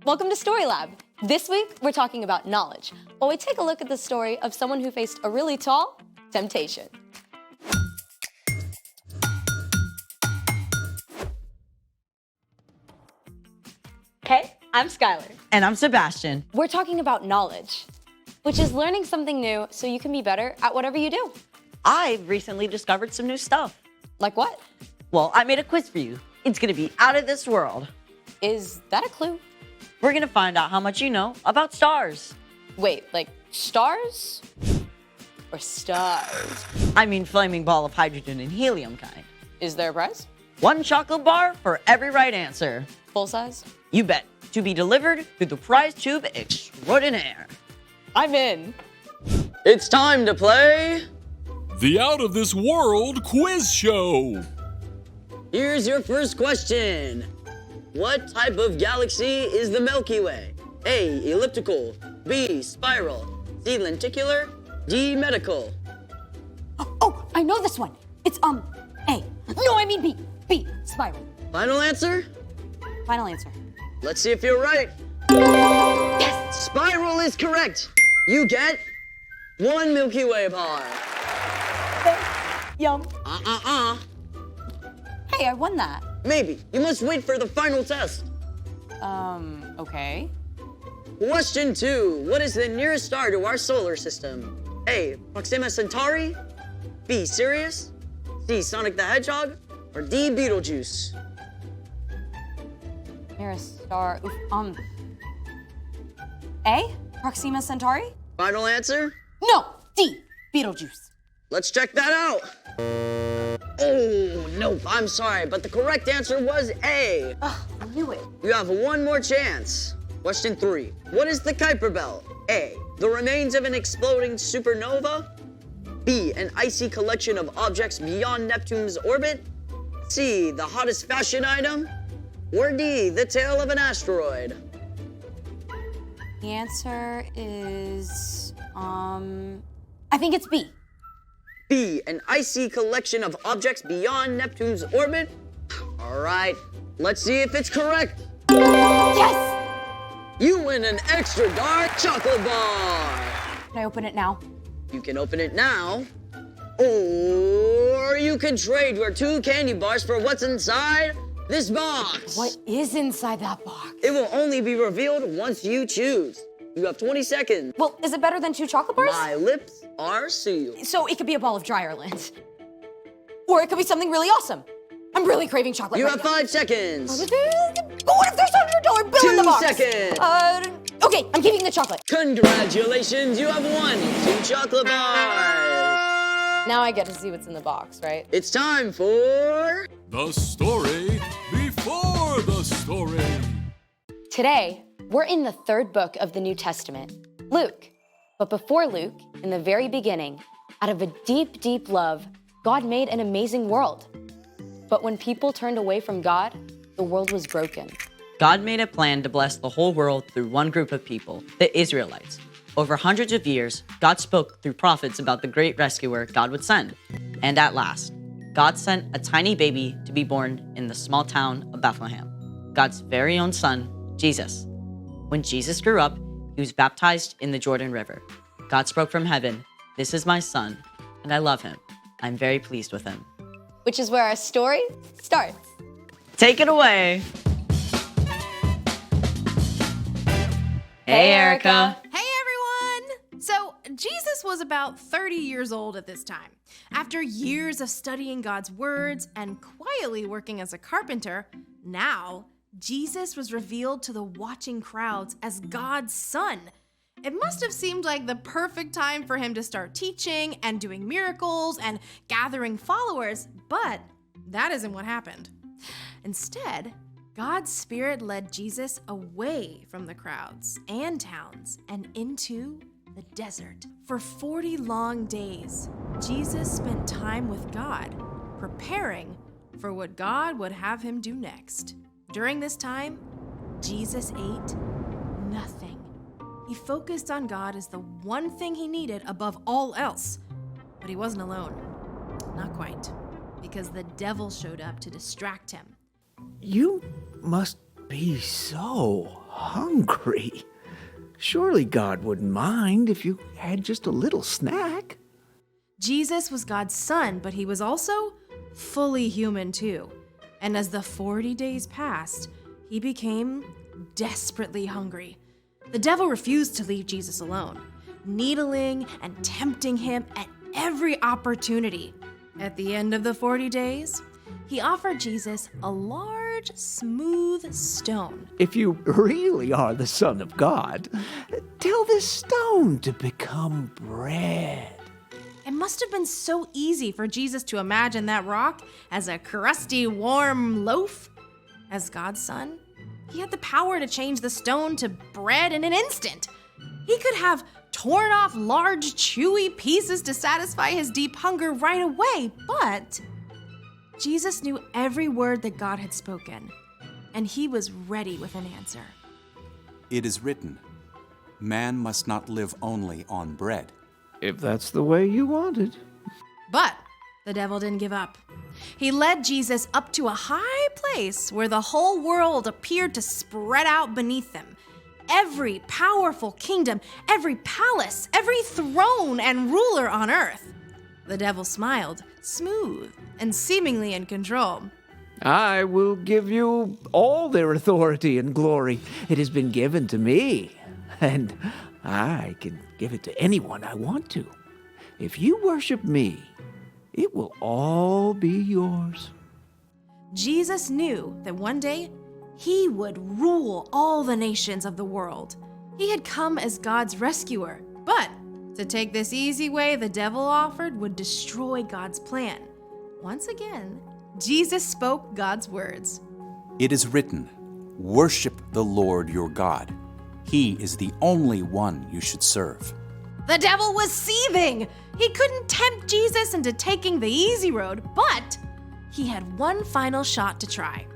Welcome to Story Lab. This week, we're talking about knowledge, while we take a look at the story of someone who faced a really tall temptation. Hey, I'm Skylar. And I'm Sebastian. We're talking about knowledge, which is learning something new so you can be better at whatever you do. I've recently discovered some new stuff. Like what? Well, I made a quiz for you. It's gonna be out of this world. Is that a clue? We're gonna find out how much you know about stars. Wait, like stars? Or stars? I mean flaming ball of hydrogen and helium kind. Is there a prize? 1 chocolate bar for every right answer. Full size? You bet. To be delivered through the prize tube extraordinaire. I'm in. It's time to play. The Out of This World Quiz Show. Here's your first question. What type of galaxy is the Milky Way? A, elliptical. B, spiral. C, lenticular. D, medical. Oh, I know this one. It's A. No, I mean B. B, spiral. Final answer? Final answer. Let's see if you're right. Yes! Spiral is correct. You get 1 Milky Way bar. Yum. Uh-uh-uh. Hey, I won that. Maybe. You must wait for the final test. Okay. Question 2. What is the nearest star to our solar system? A, Proxima Centauri. B, Sirius. C, Sonic the Hedgehog. Or D, Betelgeuse. Nearest star. A? Proxima Centauri? Final answer? No, D. Betelgeuse. Let's check that out. Oh, nope, I'm sorry, but the correct answer was A. Ugh, I knew it. You have one more chance. Question 3. What is the Kuiper Belt? A, the remains of an exploding supernova. B, an icy collection of objects beyond Neptune's orbit. C, the hottest fashion item. Or D, the tail of an asteroid. The answer is, I think it's B. B, an icy collection of objects beyond Neptune's orbit. All right, let's see if it's correct. Yes! You win an extra dark chocolate bar. Can I open it now? You can open it now, or you can trade your 2 candy bars for what's inside this box. What is inside that box? It will only be revealed once you choose. You have 20 seconds. Well, is it better than 2 chocolate bars? My lips are sealed. So it could be a ball of dry Ireland. Or it could be something really awesome. I'm really craving chocolate You right have now. 5 seconds. But what if there's a $100 bill in the 2 box? seconds. Okay, I'm keeping the chocolate. Congratulations, you have won 2 chocolate bars. Now I get to see what's in the box, right? It's time for... The story before the story. Today, we're in the 3rd book of the New Testament, Luke. But before Luke, in the very beginning, out of a deep, deep love, God made an amazing world. But when people turned away from God, the world was broken. God made a plan to bless the whole world through one group of people, the Israelites. Over hundreds of years, God spoke through prophets about the great rescuer God would send. And at last, God sent a tiny baby to be born in the small town of Bethlehem, God's very own son, Jesus. When Jesus grew up, he was baptized in the Jordan River. God spoke from heaven, "This is my son, and I love him. I'm very pleased with him." Which is where our story starts. Take it away. Hey, Erica. Hey everyone! So, Jesus was about 30 years old at this time. After years of studying God's words and quietly working as a carpenter, now Jesus was revealed to the watching crowds as God's son. It must have seemed like the perfect time for him to start teaching and doing miracles and gathering followers, but that isn't what happened. Instead, God's Spirit led Jesus away from the crowds and towns and into the desert. For 40 long days, Jesus spent time with God, preparing for what God would have him do next. During this time, Jesus ate nothing. He focused on God as the one thing he needed above all else. But he wasn't alone. Not quite, because the devil showed up to distract him. You must be so Hungry? Surely God wouldn't mind if you had just a little snack. Jesus was God's son, but he was also fully human too. And as the 40 days passed, he became desperately hungry. The devil refused to leave Jesus alone, needling and tempting him at every opportunity. At the end of the 40 days, he offered Jesus a large, smooth stone. If you really are the Son of God, tell this stone to become bread. It must have been so easy for Jesus to imagine that rock as a crusty, warm loaf. As God's son, he had the power to change the stone to bread in an instant. He could have torn off large, chewy pieces to satisfy his deep hunger right away, but Jesus knew every word that God had spoken, and he was ready with an answer. It is written, man must not live only on bread. If that's the way you want it. But the devil didn't give up. He led Jesus up to a high place where the whole world appeared to spread out beneath him. Every powerful kingdom, every palace, every throne and ruler on earth. The devil smiled, smooth and seemingly in control. I will give you all their authority and glory. It has been given to me, and I can give it to anyone I want to. If you worship me, it will all be yours. Jesus knew that one day he would rule all the nations of the world. He had come as God's rescuer, but to take this easy way the devil offered would destroy God's plan. Once again, Jesus spoke God's words. It is written, worship the Lord your God. He is the only one you should serve. The devil was seething. He couldn't tempt Jesus into taking the easy road, but he had one final shot to try.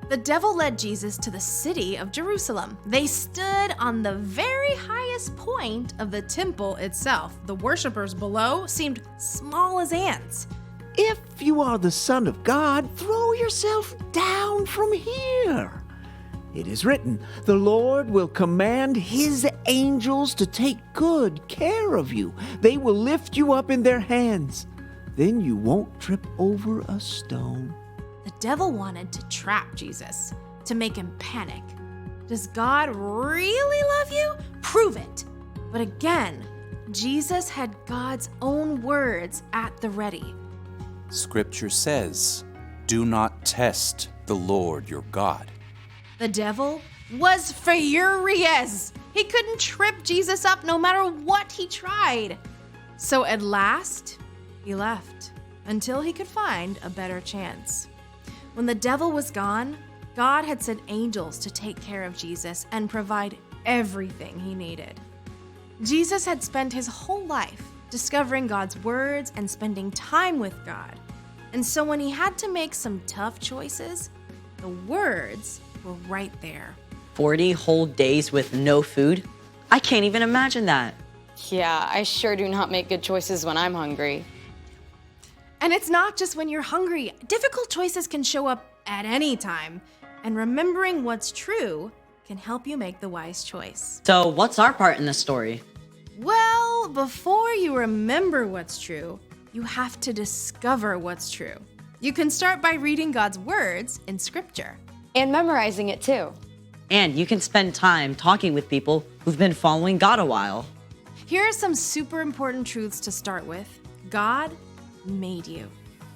The devil led Jesus to the city of Jerusalem. They stood on the very highest point of the temple itself. The worshipers below seemed small as ants. If you are the Son of God, throw yourself down from here. It is written, the Lord will command his angels to take good care of you. They will lift you up in their hands. Then you won't trip over a stone. The devil wanted to trap Jesus, to make him panic. Does God really love you? Prove it. But again, Jesus had God's own words at the ready. Scripture says, do not test the Lord your God. The devil was furious. He couldn't trip Jesus up no matter what he tried. So at last, he left until he could find a better chance. When the devil was gone, God had sent angels to take care of Jesus and provide everything he needed. Jesus had spent his whole life discovering God's words and spending time with God. And so when he had to make some tough choices, the words were right there. 40 whole days with no food? I can't even imagine that. Yeah, I sure do not make good choices when I'm hungry. And it's not just when you're hungry. Difficult choices can show up at any time. And remembering what's true can help you make the wise choice. So, what's our part in the story? Well, before you remember what's true, you have to discover what's true. You can start by reading God's words in Scripture. And memorizing it too. And you can spend time talking with people who've been following God a while. Here are some super important truths to start with. God made you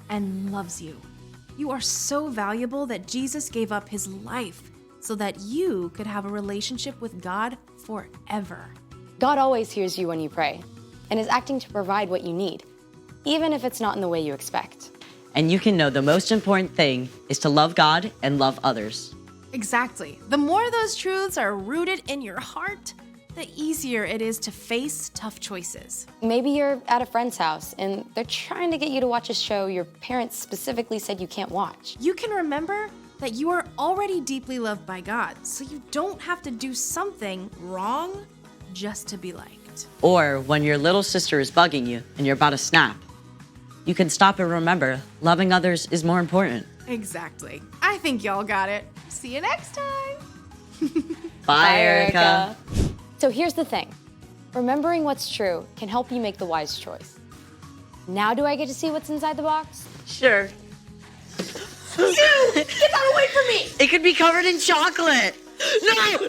and loves you. You are so valuable that Jesus gave up his life so that you could have a relationship with God forever. God always hears you when you pray and is acting to provide what you need, even if it's not in the way you expect. And you can know the most important thing is to love God and love others. Exactly. The more those truths are rooted in your heart, the easier it is to face tough choices. Maybe you're at a friend's house and they're trying to get you to watch a show your parents specifically said you can't watch. You can remember that you are already deeply loved by God, so you don't have to do something wrong just to be liked. Or when your little sister is bugging you and you're about to snap, you can stop and remember loving others is more important. Exactly. I think y'all got it. See you next time. Bye, Erica. So here's the thing. Remembering what's true can help you make the wise choice. Now do I get to see what's inside the box? Sure. Get that away from me! It could be covered in chocolate. No!